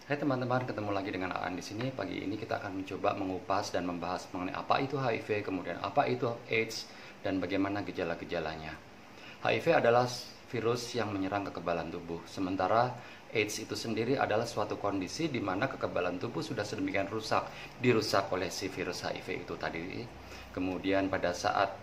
Hai teman-teman, ketemu lagi dengan Aan di sini. Pagi ini kita akan mencoba mengupas dan membahas mengenai apa itu HIV, kemudian apa itu AIDS, dan bagaimana gejala-gejalanya. HIV adalah virus yang menyerang kekebalan tubuh, sementara AIDS itu sendiri adalah suatu kondisi di mana kekebalan tubuh sudah sedemikian dirusak oleh si virus HIV itu tadi. Kemudian pada saat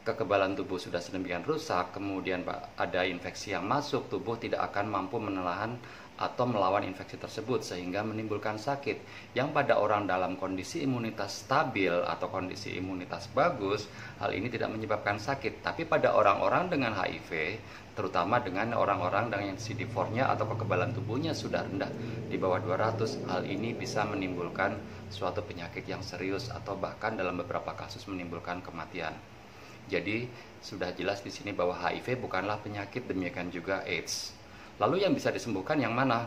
kekebalan tubuh sudah sedemikian rusak, kemudian ada infeksi yang masuk, tubuh tidak akan mampu menahan atau melawan infeksi tersebut sehingga menimbulkan sakit. Yang pada orang dalam kondisi imunitas stabil atau kondisi imunitas bagus, hal ini tidak menyebabkan sakit. Tapi pada orang-orang dengan HIV, terutama dengan orang-orang dengan CD4-nya atau kekebalan tubuhnya sudah rendah di bawah 200, hal ini bisa menimbulkan suatu penyakit yang serius atau bahkan dalam beberapa kasus menimbulkan kematian. Jadi sudah jelas di sini bahwa HIV bukanlah penyakit, demikian juga AIDS. Lalu yang bisa disembuhkan yang mana?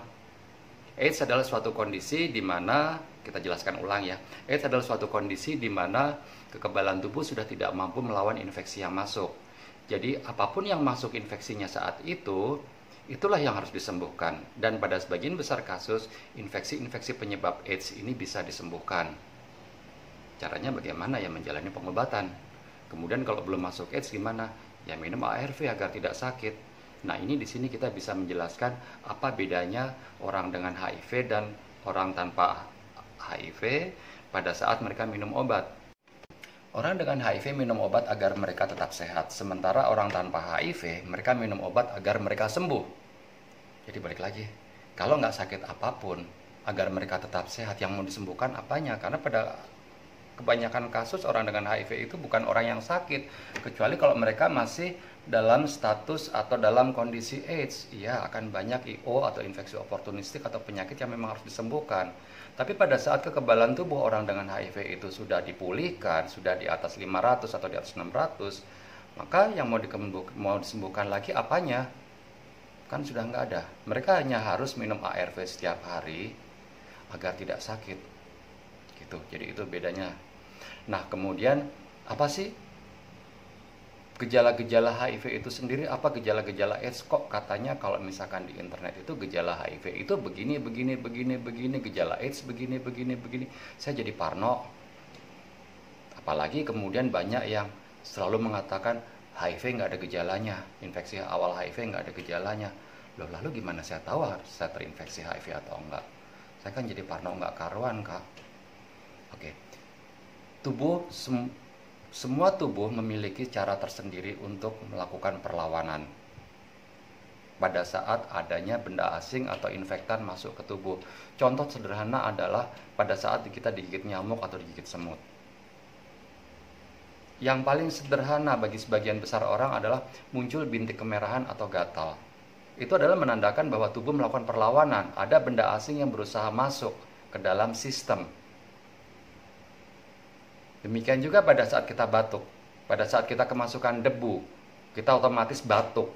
AIDS adalah suatu kondisi di mana, kita jelaskan ulang ya, AIDS adalah suatu kondisi di mana kekebalan tubuh sudah tidak mampu melawan infeksi yang masuk. Jadi apapun yang masuk infeksinya saat itu, itulah yang harus disembuhkan. Dan pada sebagian besar kasus, infeksi-infeksi penyebab AIDS ini bisa disembuhkan. Caranya bagaimana? Ya menjalani pengobatan. Kemudian kalau belum masuk AIDS gimana? Ya minum ARV agar tidak sakit. Nah, ini di sini kita bisa menjelaskan apa bedanya orang dengan HIV dan orang tanpa HIV pada saat mereka minum obat. Orang dengan HIV minum obat agar mereka tetap sehat, sementara orang tanpa HIV mereka minum obat agar mereka sembuh. Jadi balik lagi, kalau nggak sakit apapun, agar mereka tetap sehat, yang mau disembuhkan apanya? Karena pada kebanyakan kasus orang dengan HIV itu bukan orang yang sakit, kecuali kalau mereka masih dalam status atau dalam kondisi AIDS. Ya, akan banyak IO atau infeksi oportunistik atau penyakit yang memang harus disembuhkan. Tapi pada saat kekebalan tubuh orang dengan HIV itu sudah dipulihkan, sudah di atas 500 atau di atas 600, maka yang mau disembuhkan lagi apanya? Kan sudah nggak ada. Mereka hanya harus minum ARV setiap hari agar tidak sakit. Gitu. Jadi itu bedanya. Nah, kemudian apa sih gejala-gejala HIV itu sendiri? Apa gejala-gejala AIDS? Kok katanya kalau misalkan di internet itu gejala HIV itu begini, gejala AIDS begini. Saya jadi parno. Apalagi kemudian banyak yang selalu mengatakan HIV nggak ada gejalanya, infeksi awal HIV nggak ada gejalanya. Loh, lalu gimana saya tahu saya terinfeksi HIV atau enggak? Saya kan jadi parno nggak karuan, Kak. Oke. Semua tubuh memiliki cara tersendiri untuk melakukan perlawanan pada saat adanya benda asing atau infektan masuk ke tubuh. Contoh sederhana adalah pada saat kita digigit nyamuk atau digigit semut. Yang paling sederhana bagi sebagian besar orang adalah muncul bintik kemerahan atau gatal. Itu adalah menandakan bahwa tubuh melakukan perlawanan. Ada benda asing yang berusaha masuk ke dalam sistem. Demikian juga pada saat kita batuk. Pada saat kita kemasukan debu, kita otomatis batuk.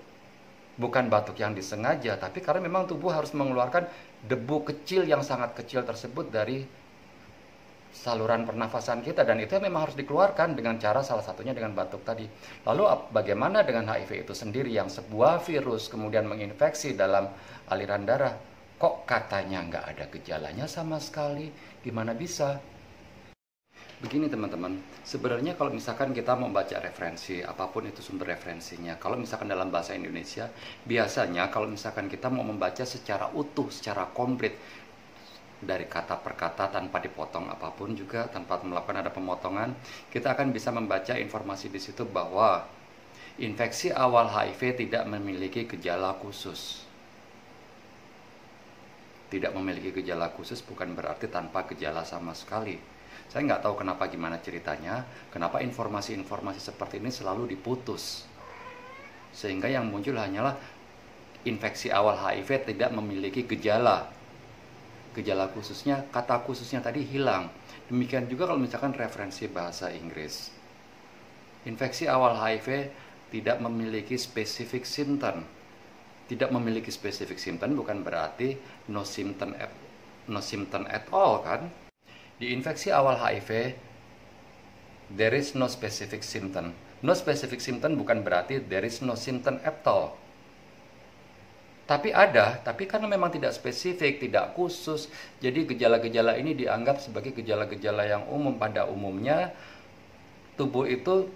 Bukan batuk yang disengaja, tapi karena memang tubuh harus mengeluarkan debu kecil yang sangat kecil tersebut dari saluran pernafasan kita. Dan itu memang harus dikeluarkan dengan cara salah satunya dengan batuk tadi. Lalu bagaimana dengan HIV itu sendiri yang sebuah virus kemudian menginfeksi dalam aliran darah? Kok katanya nggak ada gejalanya sama sekali? Gimana bisa? Begini teman-teman, sebenarnya kalau misalkan kita membaca referensi, apapun itu sumber referensinya, kalau misalkan dalam bahasa Indonesia, biasanya kalau misalkan kita mau membaca secara utuh, secara komplit, dari kata per kata tanpa dipotong apapun juga, tanpa melakukan ada pemotongan, kita akan bisa membaca informasi di situ bahwa infeksi awal HIV tidak memiliki gejala khusus. Tidak memiliki gejala khusus bukan berarti tanpa gejala sama sekali. Saya nggak tahu gimana ceritanya, kenapa informasi-informasi seperti ini selalu diputus. Sehingga yang muncul hanyalah infeksi awal HIV tidak memiliki gejala. Gejala khususnya, kata khususnya tadi hilang. Demikian juga kalau misalkan referensi bahasa Inggris. Infeksi awal HIV tidak memiliki spesifik symptom. Tidak memiliki spesifik symptom bukan berarti no symptom at all kan? Di infeksi awal HIV, there is no specific symptom. No specific symptom bukan berarti there is no symptom at all. Tapi karena memang tidak spesifik, tidak khusus, jadi gejala-gejala ini dianggap sebagai gejala-gejala yang umum. Pada umumnya tubuh itu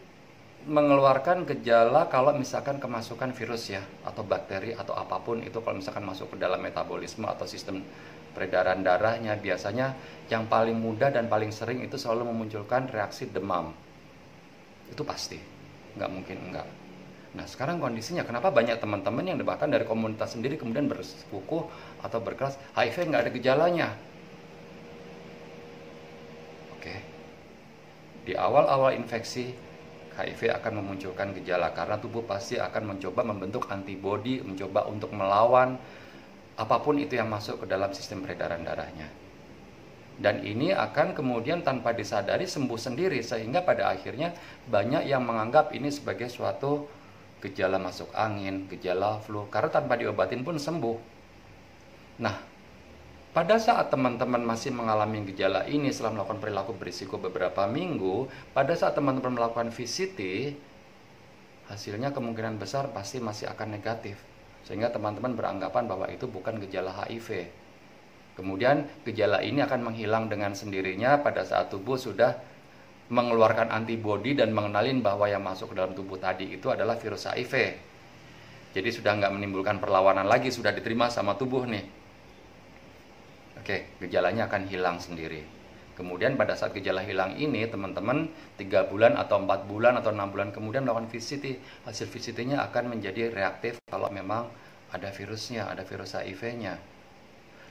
mengeluarkan gejala kalau misalkan kemasukan virus ya, atau bakteri atau apapun itu, kalau misalkan masuk ke dalam metabolisme atau sistem peredaran darahnya, biasanya yang paling mudah dan paling sering itu selalu memunculkan reaksi demam. Itu pasti, nggak mungkin enggak. Nah sekarang kondisinya, kenapa banyak teman-teman yang bahkan dari komunitas sendiri kemudian bersikukuh atau berkeras, HIV nggak ada gejalanya. Oke, di awal-awal infeksi, HIV akan memunculkan gejala karena tubuh pasti akan mencoba membentuk antibodi, mencoba untuk melawan apapun itu yang masuk ke dalam sistem peredaran darahnya. Dan ini akan kemudian tanpa disadari sembuh sendiri, sehingga pada akhirnya banyak yang menganggap ini sebagai suatu gejala masuk angin, gejala flu, karena tanpa diobatin pun sembuh. Nah, pada saat teman-teman masih mengalami gejala ini setelah melakukan perilaku berisiko beberapa minggu, pada saat teman-teman melakukan VCT, hasilnya kemungkinan besar pasti masih akan negatif. Sehingga teman-teman beranggapan bahwa itu bukan gejala HIV. Kemudian gejala ini akan menghilang dengan sendirinya pada saat tubuh sudah mengeluarkan antibodi dan mengenalin bahwa yang masuk ke dalam tubuh tadi itu adalah virus HIV. Jadi sudah nggak menimbulkan perlawanan lagi, sudah diterima sama tubuh nih. Oke, gejalanya akan hilang sendiri. Kemudian pada saat gejala hilang ini, teman-teman 3 bulan atau 4 bulan atau 6 bulan kemudian melakukan VCT. Hasil VCT-nya akan menjadi reaktif kalau memang ada virusnya, ada virus HIV-nya.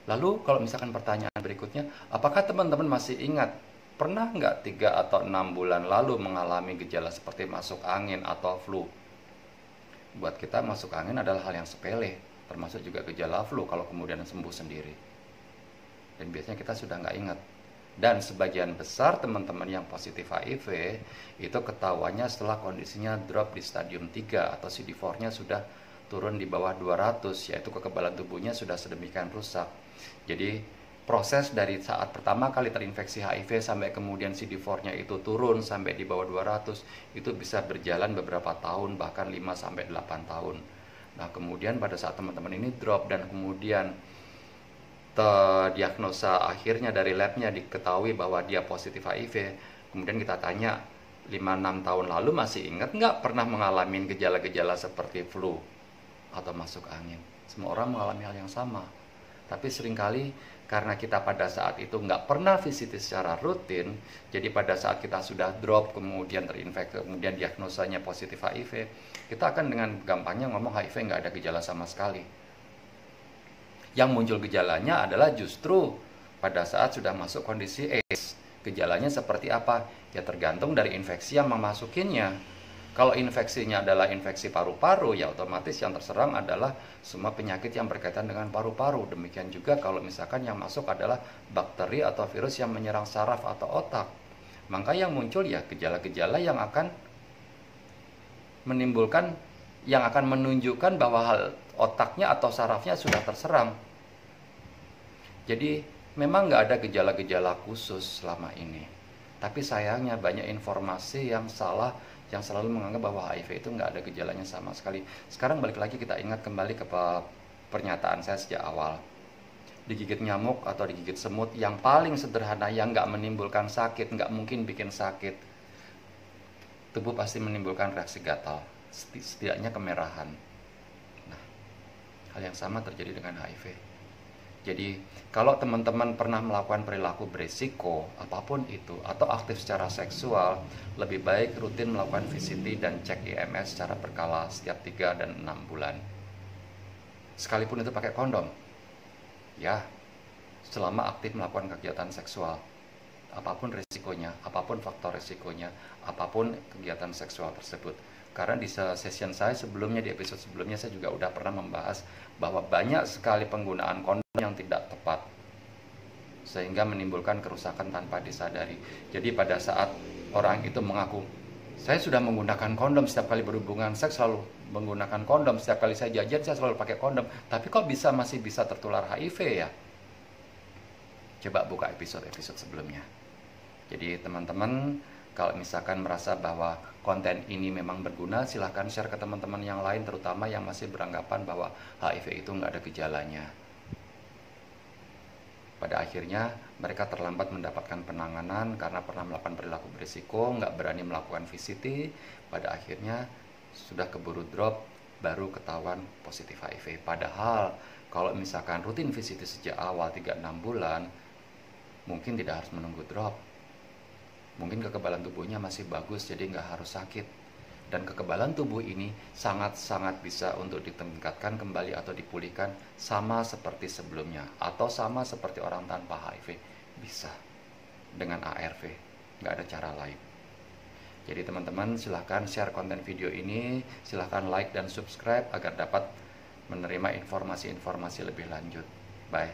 Lalu kalau misalkan pertanyaan berikutnya, apakah teman-teman masih ingat pernah nggak 3 atau 6 bulan lalu mengalami gejala seperti masuk angin atau flu? Buat kita masuk angin adalah hal yang sepele, termasuk juga gejala flu kalau kemudian sembuh sendiri. Dan biasanya kita sudah nggak ingat. Dan sebagian besar teman-teman yang positif HIV itu ketahuannya setelah kondisinya drop di stadium 3 atau CD4-nya sudah turun di bawah 200, yaitu kekebalan tubuhnya sudah sedemikian rusak. Jadi proses dari saat pertama kali terinfeksi HIV sampai kemudian CD4-nya itu turun sampai di bawah 200, itu bisa berjalan beberapa tahun, bahkan 5-8 tahun. Nah kemudian pada saat teman-teman ini drop dan kemudian diagnosa akhirnya dari labnya diketahui bahwa dia positif HIV, kemudian kita tanya 5-6 tahun lalu masih ingat nggak pernah mengalami gejala-gejala seperti flu atau masuk angin? Semua orang mengalami hal yang sama, tapi seringkali karena kita pada saat itu nggak pernah VCT secara rutin, jadi pada saat kita sudah drop kemudian terinfeksi, kemudian diagnosanya positif HIV, kita akan dengan gampangnya ngomong HIV nggak ada gejala sama sekali. Yang muncul gejalanya adalah justru pada saat sudah masuk kondisi AIDS. Gejalanya seperti apa? Ya tergantung dari infeksi yang memasukinya. Kalau infeksinya adalah infeksi paru-paru, ya otomatis yang terserang adalah semua penyakit yang berkaitan dengan paru-paru. Demikian juga kalau misalkan yang masuk adalah bakteri atau virus yang menyerang saraf atau otak. Maka yang muncul ya gejala-gejala yang akan menimbulkan, yang akan menunjukkan bahwa hal otaknya atau sarafnya sudah terserang. Jadi memang nggak ada gejala-gejala khusus selama ini. Tapi sayangnya banyak informasi yang salah, yang selalu menganggap bahwa HIV itu nggak ada gejalanya sama sekali. Sekarang balik lagi kita ingat kembali ke pernyataan saya sejak awal. Digigit nyamuk atau digigit semut yang paling sederhana, yang nggak menimbulkan sakit, nggak mungkin bikin sakit, tubuh pasti menimbulkan reaksi gatal, setidaknya kemerahan. Nah, hal yang sama terjadi dengan HIV. Jadi kalau teman-teman pernah melakukan perilaku berisiko apapun itu atau aktif secara seksual, lebih baik rutin melakukan VCT dan cek IMS secara berkala setiap 3 dan 6 bulan. Sekalipun itu pakai kondom. Ya, selama aktif melakukan kegiatan seksual. Apapun risikonya, apapun faktor risikonya, apapun kegiatan seksual tersebut. Karena di session saya sebelumnya, di episode sebelumnya saya juga udah pernah membahas bahwa banyak sekali penggunaan kondom yang tidak tepat sehingga menimbulkan kerusakan tanpa disadari. Jadi pada saat orang itu mengaku, saya sudah menggunakan kondom setiap kali berhubungan seks, selalu menggunakan kondom, setiap kali saya jajan saya selalu pakai kondom, tapi kok masih bisa tertular HIV ya? Coba buka episode-episode sebelumnya. Jadi teman-teman Kalau misalkan merasa bahwa konten ini memang berguna, silahkan share ke teman-teman yang lain, terutama yang masih beranggapan bahwa HIV itu nggak ada gejalanya. Pada akhirnya mereka terlambat mendapatkan penanganan karena pernah melakukan perilaku berisiko, nggak berani melakukan VCT. Pada akhirnya sudah keburu drop, baru ketahuan positif HIV. Padahal kalau misalkan rutin VCT sejak awal 3-6 bulan, mungkin tidak harus menunggu drop. Mungkin kekebalan tubuhnya masih bagus, jadi nggak harus sakit. Dan kekebalan tubuh ini sangat-sangat bisa untuk ditingkatkan kembali atau dipulihkan sama seperti sebelumnya, atau sama seperti orang tanpa HIV. Bisa dengan ARV, nggak ada cara lain. Jadi teman-teman silahkan share konten video ini, silahkan like dan subscribe agar dapat menerima informasi-informasi lebih lanjut. Bye.